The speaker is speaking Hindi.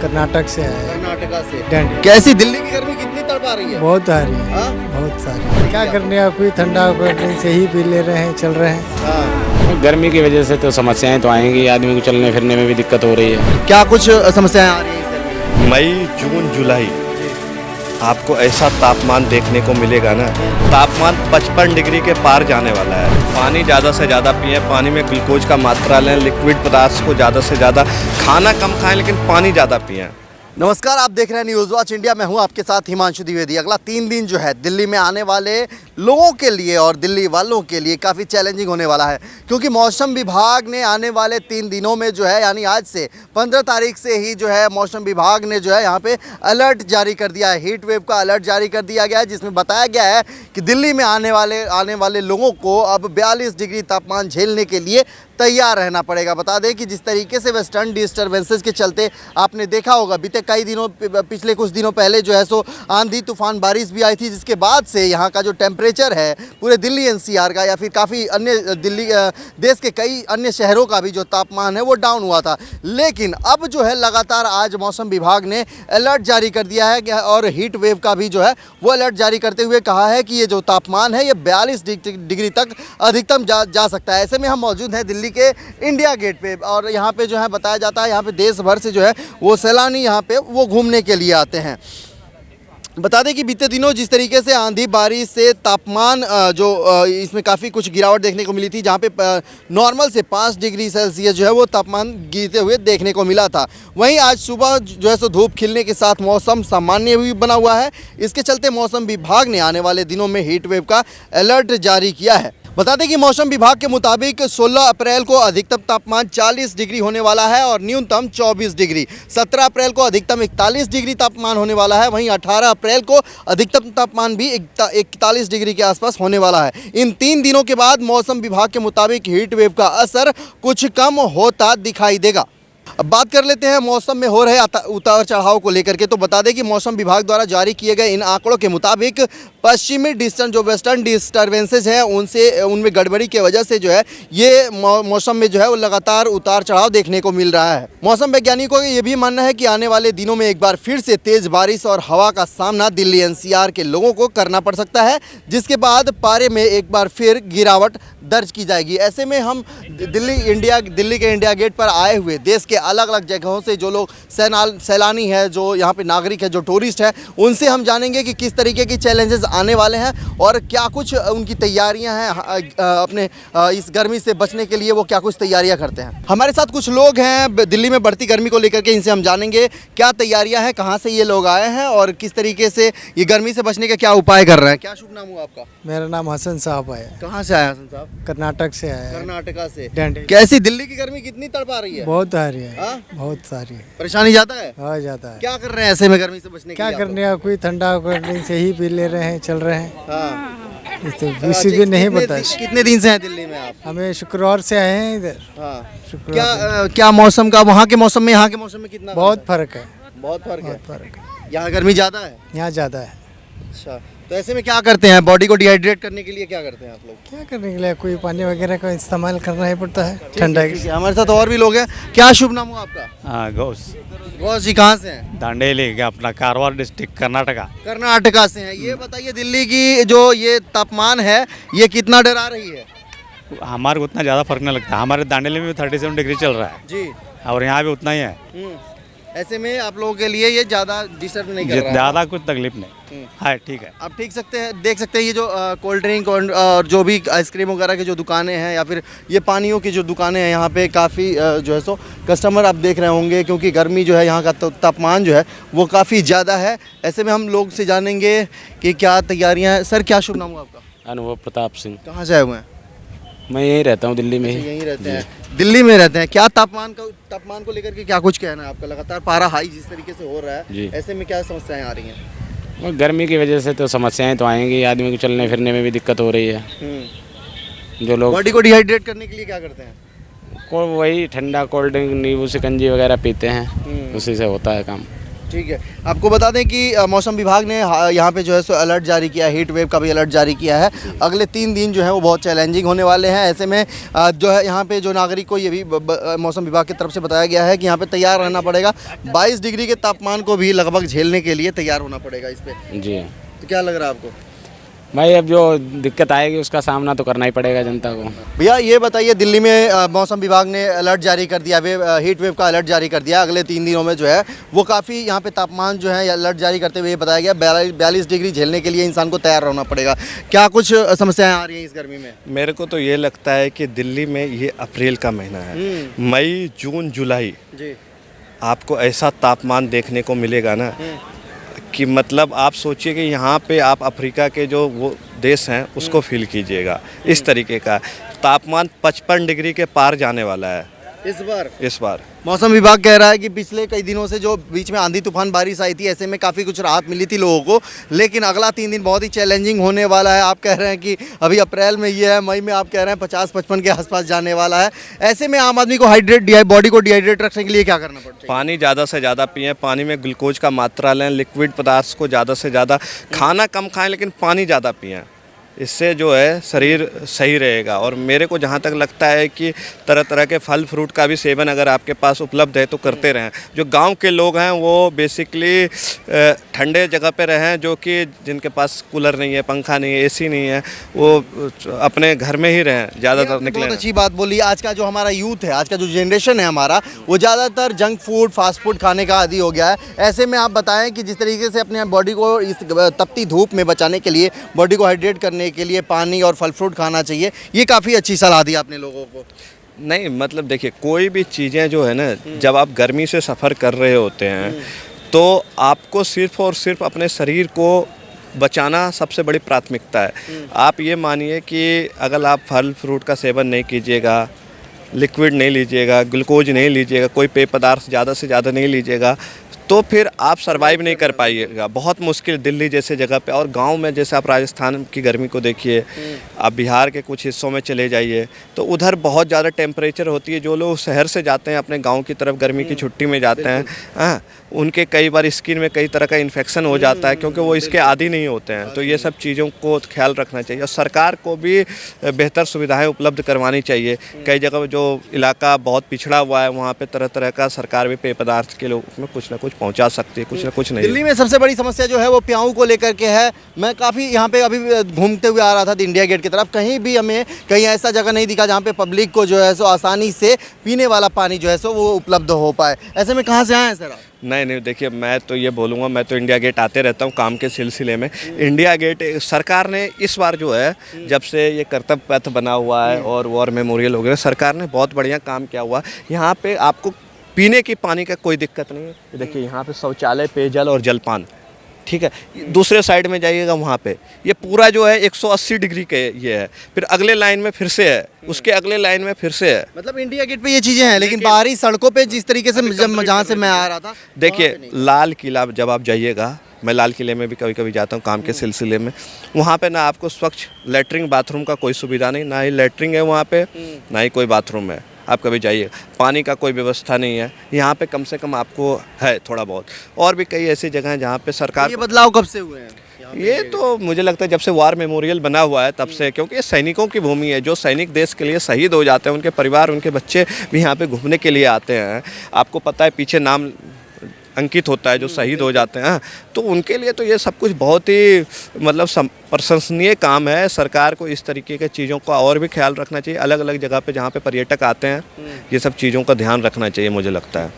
कर्नाटक से आए। कर्नाटका से। डंडी। कैसी दिल्ली की गर्मी कितनी तड़पा रही है? बहुत आ रही है, हाँ? बहुत सारी। क्या करने का, कोई ठंडा करने से ही पी ले रहे हैं, चल रहे हैं। हाँ। गर्मी की वजह से तो समस्याएं तो आएंगी, आदमी को चलने फिरने में भी दिक्कत हो रही है। क्या कुछ समस्याएं आ रही हैं इस गर्मी में? मई जून जुलाई आपको ऐसा तापमान देखने को मिलेगा ना, तापमान 55 डिग्री के पार जाने वाला है। पानी ज़्यादा से ज़्यादा पिएं, पानी में ग्लूकोज का मात्रा लें, लिक्विड पदार्थ को ज़्यादा से ज़्यादा, खाना कम खाएं लेकिन पानी ज़्यादा पिएं। नमस्कार, आप देख रहे हैं न्यूज़ वॉच इंडिया। मैं हूं आपके साथ हिमांशु द्विवेदी। अगला 3 दिन जो है दिल्ली में आने वाले लोगों के लिए और दिल्ली वालों के लिए काफ़ी चैलेंजिंग होने वाला है, क्योंकि मौसम विभाग ने आने वाले 3 दिनों में जो है, यानी आज से 15 तारीख से ही जो है मौसम विभाग ने जो है यहाँ पे अलर्ट जारी कर दिया है। हीट वेव का अलर्ट जारी कर दिया गया है, जिसमें बताया गया है कि दिल्ली में आने वाले लोगों को अब 42 डिग्री तापमान झेलने के लिए तैयार रहना पड़ेगा। बता दें कि जिस तरीके से वेस्टर्न डिस्टर्बेंसेस के चलते आपने देखा होगा बीते कई दिनों, पिछले कुछ दिनों पहले जो है सो आंधी तूफान बारिश भी आई थी, जिसके बाद से यहाँ का जो टेम्परेचर है पूरे दिल्ली एनसीआर का या फिर काफ़ी अन्य दिल्ली देश के कई अन्य शहरों का भी जो तापमान है वो डाउन हुआ था। लेकिन अब जो है लगातार आज मौसम विभाग ने अलर्ट जारी कर दिया है और हीट वेव का भी जो है वो अलर्ट जारी करते हुए कहा है कि ये जो तापमान है ये 42 डिग्री तक अधिकतम जा सकता है। ऐसे में हम मौजूद हैं दिल्ली के इंडिया गेट पे, और यहाँ पे जो है बताया जाता है यहाँ पे देश भर से जो है वो सैलानी यहाँ पे वो घूमने के लिए आते हैं। बता दें कि बीते दिनों जिस तरीके से आंधी बारिश से तापमान इसमें काफ़ी कुछ गिरावट देखने को मिली थी, जहाँ पे नॉर्मल से 5 डिग्री सेल्सियस जो है वो तापमान गिरते हुए देखने को मिला था। वहीं आज सुबह जो है सो धूप खिलने के साथ मौसम सामान्य भी बना हुआ है। इसके चलते मौसम विभाग ने आने वाले दिनों में हीट वेव का अलर्ट जारी किया है। बता दें कि मौसम विभाग के मुताबिक 16 अप्रैल को अधिकतम तापमान 40 डिग्री होने वाला है और न्यूनतम 24 डिग्री। 17 अप्रैल को अधिकतम 41 डिग्री तापमान होने वाला है। वहीं 18 अप्रैल को अधिकतम तापमान भी 41 डिग्री के आसपास होने वाला है। इन 3 दिनों के बाद मौसम विभाग के मुताबिक हीट वेव का असर कुछ कम होता दिखाई देगा। अब बात कर लेते हैं मौसम में हो रहे उतार चढ़ाव को लेकर के। तो बता दें कि मौसम विभाग द्वारा जारी किए गए इन आंकड़ों के मुताबिक पश्चिमी वेस्टर्न डिस्टर्बेंसेस हैं उनमें गड़बड़ी की वजह से जो है ये मौसम में जो है वो लगातार उतार चढ़ाव देखने को मिल रहा है। मौसम वैज्ञानिकों का ये भी मानना है कि आने वाले दिनों में एक बार फिर से तेज़ बारिश और हवा का सामना दिल्ली एनसीआर के लोगों को करना पड़ सकता है, जिसके बाद पारे में एक बार फिर गिरावट दर्ज की जाएगी। ऐसे में हम दिल्ली के इंडिया गेट पर आए हुए देश के अलग अलग जगहों से जो लोग सैलानी है, जो यहाँ पे नागरिक है, जो टूरिस्ट है, उनसे हम जानेंगे कि किस तरीके की चैलेंजेस आने वाले हैं और क्या कुछ उनकी तैयारियां हैं अपने इस गर्मी से बचने के लिए, वो क्या कुछ तैयारियां करते हैं। हमारे साथ कुछ लोग हैं दिल्ली में बढ़ती गर्मी को लेकर के, इनसे हम जानेंगे क्या तैयारियां हैं, कहाँ से ये लोग आए हैं और किस तरीके से ये गर्मी से बचने के क्या उपाय कर रहे हैं। क्या शुभ नाम हुआ आपका? मेरा नाम हसन साहब है। कहाँ से आए हसन साहब? कर्नाटक से आया है। कर्नाटका से। डंडी। कैसी दिल्ली की गर्मी कितनी तड़पा रही है? बहुत आ रही है। हाँ? बहुत सारी है। परेशानी ज़्यादा है? हाँ, ज़्यादा है। क्या कर रहे हैं ऐसे में गर्मी से बचने के क्या लिए? करने का, कोई ठंडा करने से ही पी ले रहे हैं, चल रहे हैं। हाँ। किसी भी नहीं पता। कितने दिन से हैं दिल्ली में आप? हमें शुक्रवार से आए हैं इधर। हाँ। क्या मौसम का, वहाँ के मौसम में यहाँ के मौसम में कितना बहुत फर्क है। बहुत फर्क है। फर्क है। यहाँ गर्मी ज़्यादा है? यहाँ ज़्यादा है। अच्छा, तो ऐसे में क्या करते हैं? बॉडी को डिहाइड्रेट करने के लिए क्या करते हैं आप लोग? क्या करने के लिए, कोई पानी वगैरह का इस्तेमाल करना ही पड़ता है ठंडा के। हमारे साथ और भी लोग हैं। क्या शुभ नाम हुआ आपका? हाँ, गौस गौस जी, कहाँ से हैं? दांडेली का अपना कारवार डिस्ट्रिक्ट कर्नाटका। कर्नाटका से हैं। ये बताइए दिल्ली की जो ये तापमान है ये कितना डरा रही है? हमारे को उतना ज़्यादा फर्क नहीं लगता। हमारे दांडेली में भी 37 डिग्री चल रहा है जी, और यहाँ भी उतना ही है। ऐसे में आप लोगों के लिए ये ज़्यादा डिस्टर्ब नहीं कर रहा है? ज़्यादा कुछ तकलीफ नहीं है, ठीक है। आप देख सकते हैं ये जो कोल्ड ड्रिंक और जो भी आइसक्रीम वगैरह की जो दुकानें हैं या फिर ये पानियों की जो दुकानें हैं, यहाँ पे काफ़ी जो है सो कस्टमर आप देख रहे होंगे, क्योंकि गर्मी जो है यहाँ का तापमान जो है वो काफ़ी ज़्यादा है। ऐसे में हम लोग से जानेंगे कि क्या तैयारियाँ हैं। सर, क्या शुभ नाम हुआ आपका? अनुभव प्रताप सिंह। कहाँ से आए हुए हैं? मैं यहीं रहता हूँ, दिल्ली में ही। यहीं रहते हैं, दिल्ली में रहते हैं। क्या तापमान को लेकर के क्या कुछ कहना है आपका? लगातार पारा हाई जिस तरीके से हो रहा है, ऐसे में क्या समस्याएं आ रही हैं? गर्मी की वजह से तो समस्याएं तो आएंगी, आदमी को चलने फिरने में भी दिक्कत हो रही है। जो लोग बॉडी को डिहाइड्रेट करने के लिए क्या करते हैं? वही ठंडा कोल्ड ड्रिंक, नींबू शिकंजी वगैरह पीते हैं, उसी से होता है काम। ठीक है, आपको बता दें कि मौसम विभाग ने यहाँ पे जो है सो अलर्ट जारी किया है, हीट वेव का भी अलर्ट जारी किया है। अगले 3 दिन जो है वो बहुत चैलेंजिंग होने वाले हैं। ऐसे में जो है यहाँ पे जो नागरिक को ये भी मौसम विभाग की तरफ से बताया गया है कि यहाँ पे तैयार रहना पड़ेगा। 22 डिग्री के तापमान को भी लगभग झेलने के लिए तैयार होना पड़ेगा इस पे। जी तो क्या लग रहा है आपको? भाई, अब जो दिक्कत आएगी उसका सामना तो करना ही पड़ेगा जनता को। भैया ये बताइए, दिल्ली में मौसम विभाग ने अलर्ट जारी कर दिया, हीट वेव का अलर्ट जारी कर दिया। अगले 3 दिनों में जो है वो काफ़ी यहाँ पे तापमान जो है अलर्ट जारी करते हुए ये बताया गया 42 डिग्री झेलने के लिए इंसान को तैयार रहना पड़ेगा। क्या कुछ समस्याएं आ रही हैं इस गर्मी में? मेरे को तो ये लगता है कि दिल्ली में ये अप्रैल का महीना है, मई जून जुलाई जी आपको ऐसा तापमान देखने को मिलेगा ना कि मतलब आप सोचिए कि यहाँ पे आप अफ्रीका के जो वो देश हैं उसको फील कीजिएगा। इस तरीके का तापमान 55 डिग्री के पार जाने वाला है इस बार। मौसम विभाग कह रहा है कि पिछले कई दिनों से जो बीच में आंधी तूफान बारिश आई थी, ऐसे में काफ़ी कुछ राहत मिली थी लोगों को, लेकिन अगला 3 दिन बहुत ही चैलेंजिंग होने वाला है। आप कह रहे हैं कि अभी अप्रैल में ये है, मई में आप कह रहे हैं 50-55 के आसपास जाने वाला है। ऐसे में आम आदमी को बॉडी को डिहाइड्रेट रखने के लिए क्या करना पड़ता है? पानी ज़्यादा से ज़्यादा पिएं, पानी में ग्लूकोज का मात्रा लें, लिक्विड पदार्थ को ज़्यादा से ज़्यादा, खाना कम खाएं लेकिन पानी ज़्यादा पिएं। इससे जो है शरीर सही रहेगा। और मेरे को जहाँ तक लगता है कि तरह तरह के फल फ्रूट का भी सेवन अगर आपके पास उपलब्ध है तो करते रहें। जो गांव के लोग हैं वो बेसिकली ठंडे जगह पे रहें, जो कि जिनके पास कूलर नहीं है, पंखा नहीं है, एसी नहीं है, वो अपने घर में ही रहें, ज़्यादातर निकलें। बहुत अच्छी बात बोली। आज का जो हमारा यूथ है, आज का जो जनरेशन है हमारा, वो ज़्यादातर जंक फूड, फास्ट फूड खाने का आदी हो गया है। ऐसे में आप बताएं कि जिस तरीके से अपने बॉडी को इस तपती धूप में बचाने के लिए, बॉडी को हाइड्रेट करने के लिए पानी और फल फ्रूट खाना चाहिए, ये काफ़ी अच्छी सलाह दी आपने लोगों को। नहीं मतलब देखिए, कोई भी चीज़ें जो है ना, जब आप गर्मी से सफ़र कर रहे होते हैं तो आपको सिर्फ़ और सिर्फ अपने शरीर को बचाना सबसे बड़ी प्राथमिकता है। आप ये मानिए कि अगर आप फल फ्रूट का सेवन नहीं कीजिएगा, लिक्विड नहीं लीजिएगा, ग्लूकोज नहीं लीजिएगा, कोई पेय पदार्थ ज़्यादा से ज़्यादा नहीं लीजिएगा, तो फिर आप सरवाइव नहीं कर पाइएगा। बहुत मुश्किल दिल्ली जैसे जगह पे। और गांव में जैसे आप राजस्थान की गर्मी को देखिए, आप बिहार के कुछ हिस्सों में चले जाइए तो उधर बहुत ज़्यादा टेम्परेचर होती है। जो लोग शहर से जाते हैं अपने गांव की तरफ गर्मी की छुट्टी में जाते हैं, उनके कई बार स्किन में कई तरह का इन्फेक्शन हो जाता है क्योंकि वो इसके आदी नहीं होते हैं। तो ये सब चीज़ों को ख्याल रखना चाहिए और सरकार को भी बेहतर सुविधाएँ उपलब्ध करवानी चाहिए। कई जगह जो इलाका बहुत पिछड़ा हुआ है वहाँ पर तरह तरह का सरकार भी पेय पदार्थ के लोग में कुछ ना कुछ पहुंचा सकती है, कुछ ना कुछ नहीं। दिल्ली में सबसे बड़ी समस्या जो है वो प्याऊ को लेकर के है। मैं काफ़ी यहाँ पे अभी घूमते हुए आ रहा था इंडिया गेट की तरफ, कहीं भी हमें कहीं ऐसा जगह नहीं दिखा जहाँ पे पब्लिक को जो है सो आसानी से पीने वाला पानी जो है सो वो उपलब्ध हो पाए। ऐसे में कहाँ से आए हैं सर आप? नहीं देखिए, मैं तो ये बोलूँगा, मैं तो इंडिया गेट आते रहता हूँ काम के सिलसिले में। इंडिया गेट सरकार ने इस बार जो है, जब से ये कर्तव्य पथ बना हुआ है और वॉर मेमोरियल हो गया, सरकार ने बहुत बढ़िया काम किया हुआ। यहाँ पे आपको पीने की पानी का कोई दिक्कत नहीं है। देखिए यहाँ पे शौचालय, पेयजल और जलपान, ठीक है। दूसरे साइड में जाइएगा वहाँ पे ये पूरा जो है 180 डिग्री के ये है, फिर अगले लाइन में फिर से है, उसके अगले लाइन में फिर से है। मतलब इंडिया गेट पे ये चीज़ें हैं, लेकिन बाहरी सड़कों पे जिस तरीके से जहाँ से मैं आ रहा था, देखिए लाल किला जब आप जाइएगा, मैं लाल किले में भी कभी कभी जाता हूँ काम के सिलसिले में, वहाँ पे ना आपको स्वच्छ लेटरिन बाथरूम का कोई सुविधा नहीं, ना ही लेटरिन है वहाँ पे, ना ही कोई बाथरूम है। आप कभी जाइए, पानी का कोई व्यवस्था नहीं है यहाँ पे, कम से कम आपको है थोड़ा बहुत। और भी कई ऐसी जगह हैं जहाँ पे सरकार, ये बदलाव कब से हुए हैं? ये तो मुझे लगता है जब से वार मेमोरियल बना हुआ है तब से, क्योंकि ये सैनिकों की भूमि है। जो सैनिक देश के लिए शहीद हो जाते हैं, उनके परिवार, उनके बच्चे भी यहाँ पे घूमने के लिए आते हैं। आपको पता है पीछे नाम अंकित होता है जो शहीद हो जाते हैं, तो उनके लिए तो ये सब कुछ बहुत ही मतलब प्रशंसनीय काम है। सरकार को इस तरीके के चीज़ों का और भी ख्याल रखना चाहिए। अलग अलग जगह पे जहाँ पे पर्यटक आते हैं, ये सब चीज़ों का ध्यान रखना चाहिए मुझे लगता है।